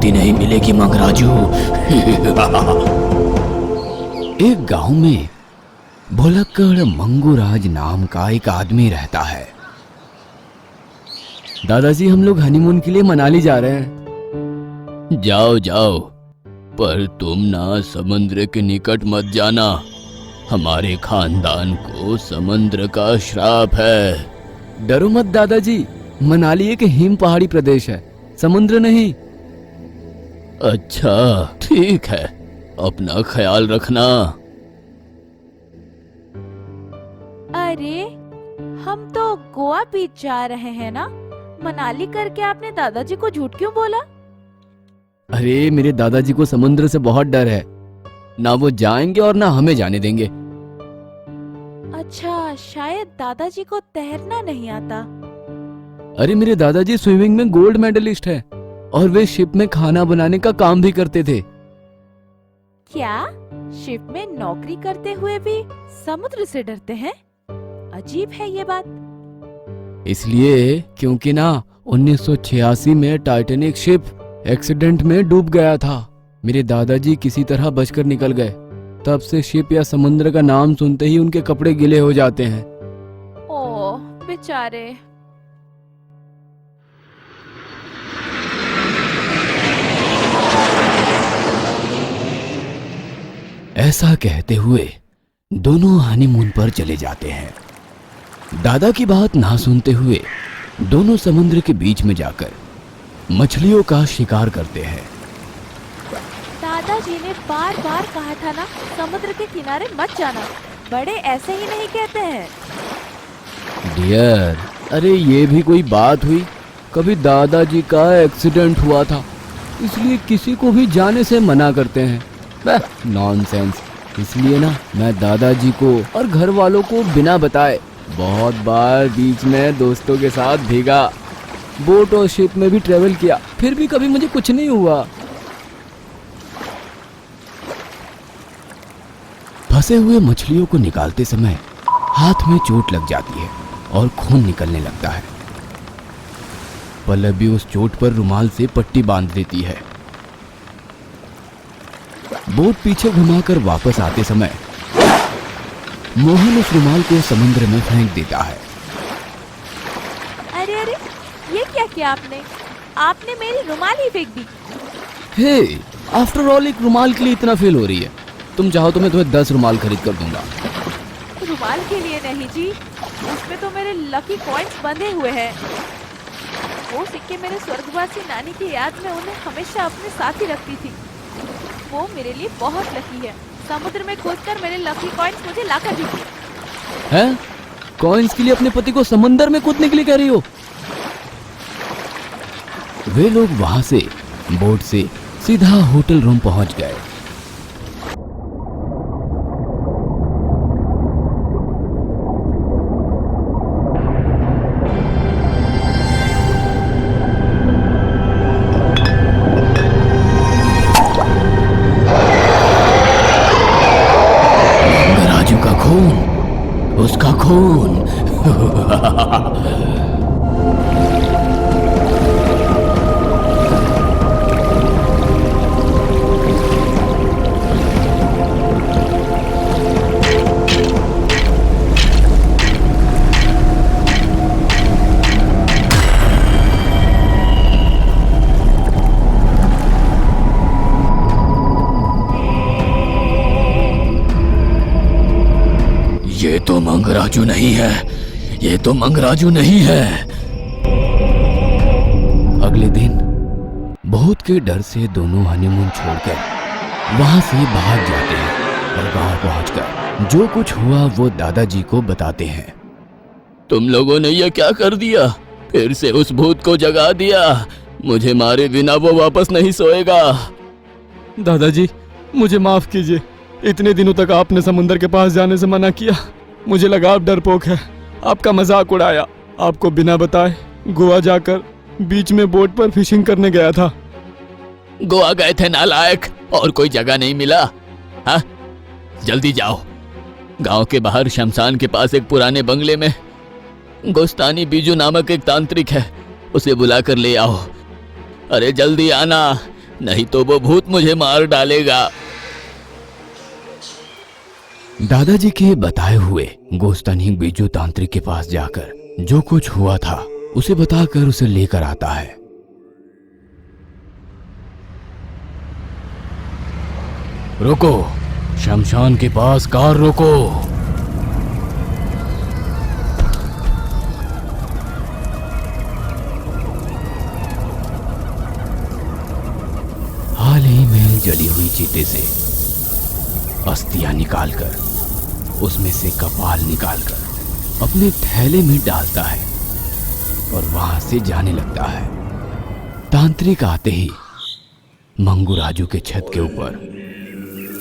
मुक्ति नहीं मिलेगी मंगराजू। एक गांव में भुलक्कड़ मंगूराज नाम का एक आदमी रहता है। दादाजी, हम लोग हनीमून के लिए मनाली जा रहे हैं। जाओ जाओ, पर तुम ना समुद्र के निकट मत जाना। हमारे खानदान को समुद्र का श्राप है। डरो मत दादाजी, मनाली एक हिम पहाड़ी प्रदेश है, समुद्र नहीं। अच्छा ठीक है, अपना ख्याल रखना। अरे हम तो गोवा बीच जा रहे हैं ना, मनाली करके आपने दादाजी को झूठ क्यों बोला? अरे मेरे दादाजी को समुद्र से बहुत डर है, ना वो जाएंगे और ना हमें जाने देंगे। अच्छा, शायद दादाजी को तैरना नहीं आता। अरे मेरे दादाजी स्विमिंग में गोल्ड मेडलिस्ट है और वे शिप में खाना बनाने का काम भी करते थे। क्या शिप में नौकरी करते हुए भी समुद्र से डरते हैं? अजीब है ये बात। इसलिए क्योंकि ना 1986 में टाइटैनिक शिप एक्सीडेंट में डूब गया था। मेरे दादाजी किसी तरह बचकर निकल गए। तब से शिप या समुद्र का नाम सुनते ही उनके कपड़े गीले हो जाते हैं। ओह बेचारे। ऐसा कहते हुए दोनों हनीमून पर चले जाते हैं। दादा की बात ना सुनते हुए दोनों समुद्र के बीच में जाकर मछलियों का शिकार करते हैं। दादाजी ने बार बार कहा था ना, समुद्र के किनारे मत जाना। बड़े ऐसे ही नहीं कहते हैं। डियर, अरे ये भी कोई बात हुई? कभी दादाजी का एक्सीडेंट हुआ था, इसलिए किसी को भी जाने से मना करते हैं। नॉनसेंस। इसलिए ना मैं दादाजी को और घर वालों को बिना बताए बहुत बार बीच में दोस्तों के साथ भीगा, बोट और शिप में भी ट्रेवल किया, फिर भी कभी मुझे कुछ नहीं हुआ। फंसे हुए मछलियों को निकालते समय हाथ में चोट लग जाती है और खून निकलने लगता है। पल्लवी उस चोट पर रुमाल से पट्टी बांध देती है। बोट पीछे घुमाकर वापस आते समय मोहन उस रुमाल को समुद्र में फेंक देता है। अरे अरे, ये क्या किया आपने? आपने मेरी रुमाल ही फेंक दी। हे, आफ्टर ऑल एक रुमाल के लिए इतना फेल हो रही है? तुम चाहो तो मैं तुम्हें 10 रुमाल खरीद कर दूंगा। रुमाल के लिए नहीं जी, उसमें तो मेरे लकी कॉइन्स बंधे हुए हैं। वो सिक्के मेरे स्वर्गवासी नानी की याद में उन्हें हमेशा अपने साथ ही रखती थी। वो मेरे लिए बहुत लकी है। समुद्र में कूदकर मेरे लकी कॉइन्स मुझे लाकर दीजिए। हैं? कॉइन्स के लिए अपने पति को समंदर में कूदने के लिए कह रही हो? वे लोग वहां से बोट से सीधा होटल रूम पहुंच गए। उसका खून। ये तो मंगराजू नहीं है, ये तो मंगराजू नहीं है। अगले दिन बहुत के डर से दोनों हनीमून छोड़कर वहां से भाग जाते हैं और गांव पहुंचकर जो कुछ हुआ वो दादाजी को बताते हैं। तुम लोगों ने ये क्या कर दिया? फिर से उस भूत को जगा दिया। मुझे मारे बिना वो वापस नहीं सोएगा। दादाजी, मुझे माफ कीजिए। इतने दिनों तक आपने समुंदर के पास जाने से मना किया। मुझे लगा आप डरपोक है, आपका मजाक उड़ाया। आपको बिना बताए गोवा जाकर बीच में बोट पर फिशिंग करने गया था। गोवा गए थे नालायक, और कोई जगह नहीं मिला? हाँ, जल्दी जाओ। गांव के बाहर शमशान के पास एक पुराने बंगले में गोस्तानी बीजू नामक एक तांत्रिक है, उसे बुलाकर ले आओ। अरे जल्दी आना, नहीं तो वो भूत मुझे मार डालेगा। दादाजी के बताए हुए गोस्तानी बीजू तांत्रिक के पास जाकर जो कुछ हुआ था उसे बताकर उसे लेकर आता है। रुको, शमशान के पास कार रोको। हाल ही में जली हुई चीते से अस्थियां निकालकर उसमें से कपाल निकालकर अपने थैले में डालता है और वहां से जाने लगता है। तांत्रिक आते ही मंगू राजू के छत के ऊपर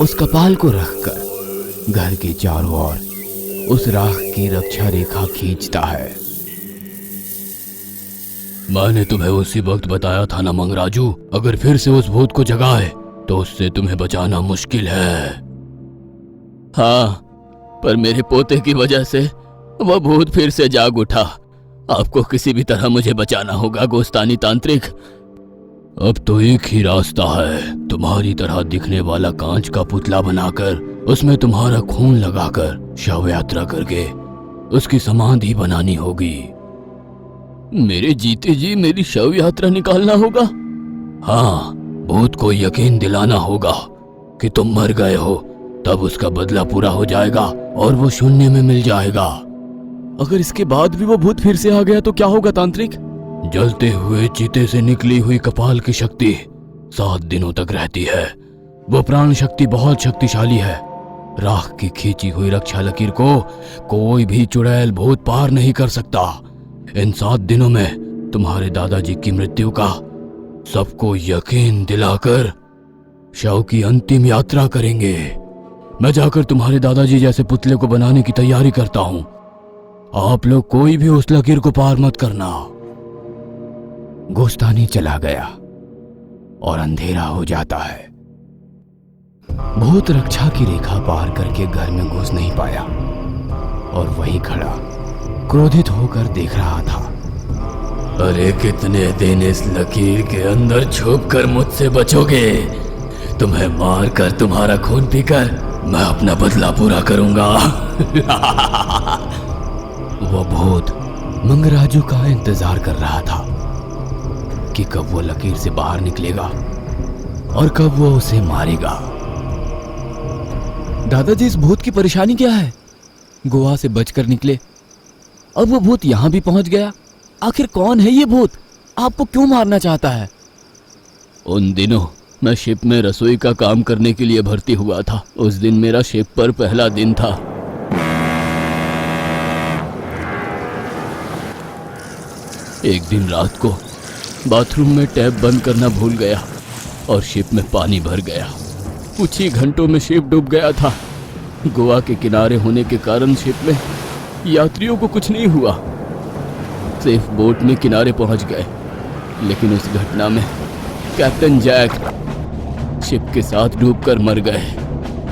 उस कपाल को रखकर घर के चारों ओर उस राख की रक्षा रेखा खींचता है। मैंने तुम्हें उसी वक्त बताया था ना मंगराजू, अगर फिर से उस भूत को जगाए तो उससे तुम्हें बचाना मुश्किल है। हाँ, पर मेरे पोते की वजह से वह भूत फिर से जाग उठा। आपको किसी भी तरह मुझे बचाना होगा गोस्तानी तांत्रिक। अब तो एक ही रास्ता है, तुम्हारी तरह दिखने वाला कांच का पुतला बनाकर उसमें तुम्हारा खून लगाकर शव यात्रा करके उसकी समाधि बनानी होगी। मेरे जीते जी मेरी शव यात्रा निकालना होगा? हाँ, भूत को यकीन दिलाना होगा कि तुम मर गए हो, तब उसका बदला पूरा हो जाएगा और वो शून्य में मिल जाएगा। अगर इसके बाद भी वो भूत फिर से आ गया तो क्या होगा तांत्रिक? जलते हुए चीते से निकली हुई कपाल की शक्ति 7 दिनों तक रहती है। वो प्राण शक्ति बहुत शक्तिशाली है। राख की खींची हुई रक्षा लकीर को कोई भी चुड़ैल भूत पार नहीं कर सकता। इन 7 दिनों में तुम्हारे दादाजी की मृत्यु का सबको यकीन दिलाकर शव की अंतिम यात्रा करेंगे। मैं जाकर तुम्हारे दादाजी जैसे पुतले को बनाने की तैयारी करता हूं। आप लोग कोई भी उस लकीर को पार मत करना। गोस्तानी चला गया और अंधेरा हो जाता है। भूत रक्षा की रेखा पार करके घर में घुस नहीं पाया और वहीं खड़ा क्रोधित होकर देख रहा था। अरे कितने दिन इस लकीर के अंदर छुप कर मुझसे बचोगे? तुम्हें मार कर तुम्हारा खून पीकर मैं अपना बदला पूरा करूंगा। वो भूत मंगराजू का इंतजार कर रहा था कि कब वो लकीर से बाहर निकलेगा और कब वो उसे मारेगा। दादाजी, इस भूत की परेशानी क्या है? गोवा से बचकर निकले, अब वो भूत यहां भी पहुंच गया। आखिर कौन है ये भूत? आपको क्यों मारना चाहता है? उन दिनों मैं शिप में रसोई का काम करने के लिए भर्ती हुआ था। उस दिन मेरा शिप पर पहला दिन था। एक दिन रात को बाथरूम में टैप बंद करना भूल गया और शिप में पानी भर गया। कुछ ही घंटों में शिप डूब गया था। गोवा के किनारे होने के कारण शिप में यात्रियों को कुछ नहीं हुआ, सेफ बोट में किनारे पहुंच गए। लेकिन उस घटना में कैप्टन जैक शिप के साथ डूबकर मर गए।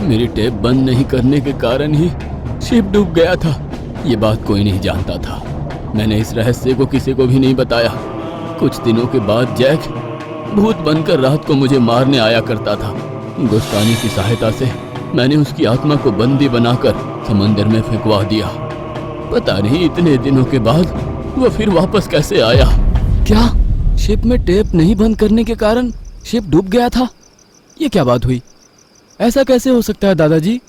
मेरी टैप बंद नहीं करने के कारण ही शिप डूब गया था। ये बात कोई नहीं जानता था। मैंने इस रहस्य को किसी को भी नहीं बताया। कुछ दिनों के बाद जैक भूत बनकर रात को मुझे मारने आया करता था। गोस्तानी की सहायता से मैंने उसकी आत्मा को बंदी बनाकर समंदर में फेंकवा दिया। पता नहीं इतने दिनों के बाद वह फिर वापस कैसे आया। क्या शिप में टेप नहीं बंद करने के कारण शिप डूब गया था? ये क्या बात हुई? ऐसा कैसे हो सकता है दादाजी?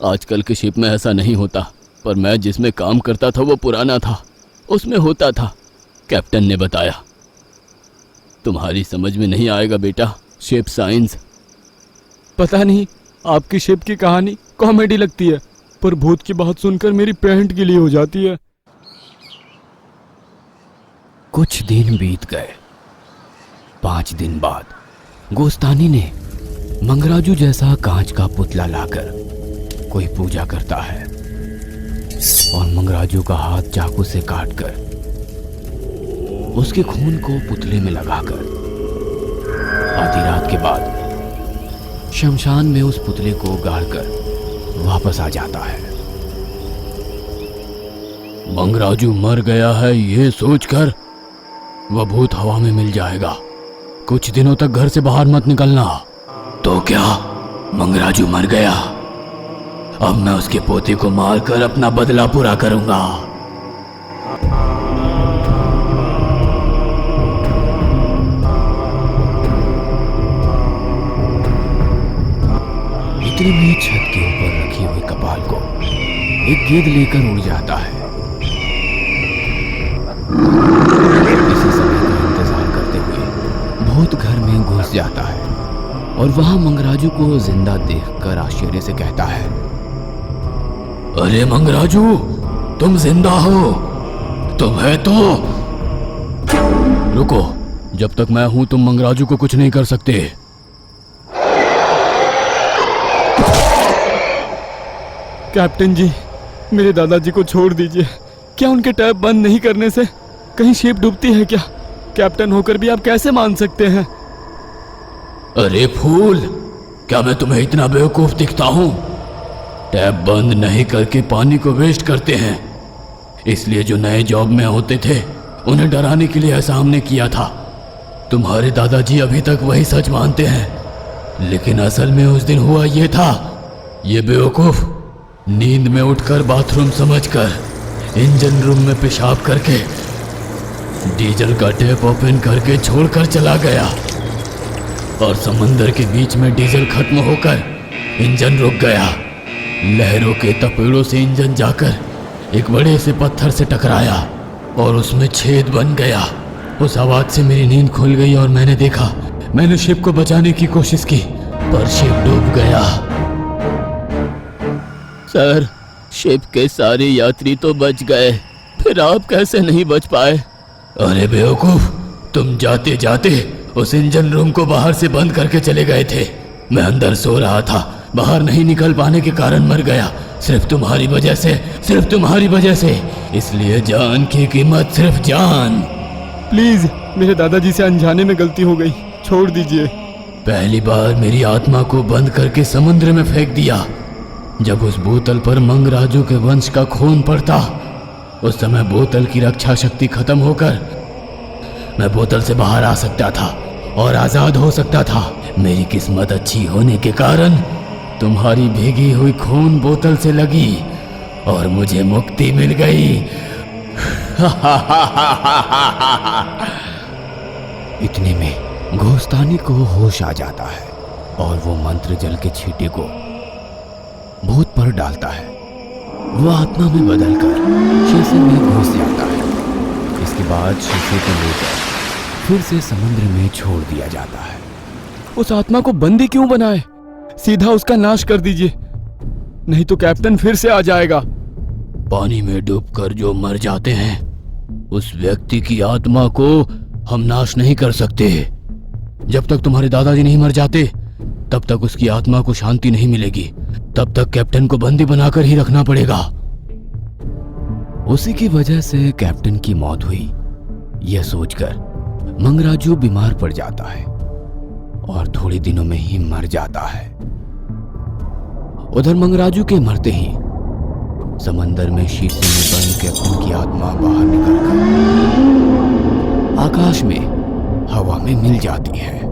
आजकल के शिप में ऐसा नहीं होता, पर मैं जिसमें काम करता था वो पुराना था, उसमें होता था। कैप्टन ने बताया। तुम्हारी समझ में नहीं आएगा बेटा, शिप साइंस। पता नहीं, आपकी शिप की कहानी कॉमेडी लगती है, पर भूत की बात सुनकर मेरी पैंट गीली हो जाती है। कुछ दिन बीत गए। 5 दिन बाद गोस्तानी ने मंगराजू जैसा कांच का पुतला लाकर कोई पूजा करता है और मंगराजू का हाथ चाकू से काटकर उसके खून को पुतले में लगाकर आधी रात के बाद शमशान में उस पुतले को गाड़कर वापस आ जाता है। मंगराजू मर गया है ये सोचकर वह भूत हवा में मिल जाएगा कुछ दिनों तक घर से बाहर मत निकलना। तो क्या मंगराजू मर गया? अब मैं उसके पोते को मारकर अपना बदला पूरा करूंगा। इतने में छत के ऊपर रखी हुई कपाल को एक गेंद लेकर उड़ जाता है। इसी समय का इंतजार करते हुए भूत घर में घुस जाता है और वहां मंगराजू को जिंदा देखकर आश्चर्य से कहता है, अरे मंगराजू, तुम जिंदा हो? तुम है तो रुको, जब तक मैं हूं तुम मंगराजू को कुछ नहीं कर सकते। कैप्टन जी, मेरे दादाजी को छोड़ दीजिए। क्या उनके टैप बंद नहीं करने से कहीं शिप डूबती है क्या? कैप्टन होकर भी आप कैसे मान सकते हैं? अरे फूल, क्या मैं तुम्हें इतना बेवकूफ दिखता हूं? टैप बंद नहीं करके पानी को वेस्ट करते हैं, इसलिए जो नए जॉब में होते थे उन्हें डराने के लिए ऐसा हमने किया था। तुम्हारे दादाजी अभी तक वही सच मानते हैं, लेकिन असल में उस दिन हुआ ये था, ये बेवकूफ नींद में उठकर बाथरूम समझकर इंजन रूम में पेशाब करके डीजल का टैप ओपन करके छोड़कर चला गया और समंदर के बीच में डीजल खत्म होकर इंजन रुक गया। लहरों के तपेड़ों से इंजन जाकर एक बड़े से पत्थर से टकराया और उसमें छेद बन गया। उस आवाज से मेरी नींद खुल गई और मैंने देखा, मैंने शिप को बचाने की कोशिश की पर शिप डूब गया। सर, शिप के सारे यात्री तो बच गए, फिर आप कैसे नहीं बच पाए? अरे बेवकूफ, तुम जाते जाते उस इंजन रूम को बाहर से बंद करके चले गए थे। मैं अंदर सो रहा था, बाहर नहीं निकल पाने के कारण मर गया, सिर्फ तुम्हारी वजह से, सिर्फ तुम्हारी वजह से। इसलिए जान की कीमत सिर्फ जान। प्लीज, मेरे दादाजी से अनजाने में गलती हो गई, छोड़ दीजिए। पहली बार मेरी आत्मा को बंद करके समुद्र में फेंक दिया। जब उस बोतल पर मंगराजू के वंश का खून पड़ता, उस समय बोतल की रक्षा शक्ति खत्म होकर मैं बोतल से बाहर आ सकता था और आजाद हो सकता था। मेरी किस्मत अच्छी होने के कारण तुम्हारी भीगी हुई खून बोतल से लगी और मुझे मुक्ति मिल गई। इतने में घोस्तानी को होश आ जाता है और वो मंत्र जल के छींटे को भूत पर डालता है। वो आत्मा में बदलकर शीशे में घुस जाता है। इसके बाद शीशे को लेकर फिर से समुद्र में छोड़ दिया जाता है। उस आत्मा को बंदी क्यों बनाए? सीधा उसका नाश कर दीजिए, नहीं तो कैप्टन फिर से आ जाएगा। पानी में डूबकर जो मर जाते हैं उस व्यक्ति की आत्मा को हम नाश नहीं कर सकते। जब तक तुम्हारे दादाजी नहीं मर जाते तब तक उसकी आत्मा को शांति नहीं मिलेगी। तब तक कैप्टन को बंदी बनाकर ही रखना पड़ेगा। उसी की वजह से कैप्टन की मौत हुई, यह सोचकर मंगराजू बीमार पड़ जाता है और थोड़े दिनों में ही मर जाता है। उधर मंगराजू के मरते ही समंदर में शीशे में बंद कैप्टन की आत्मा बाहर निकलकर आकाश में हवा में मिल जाती है।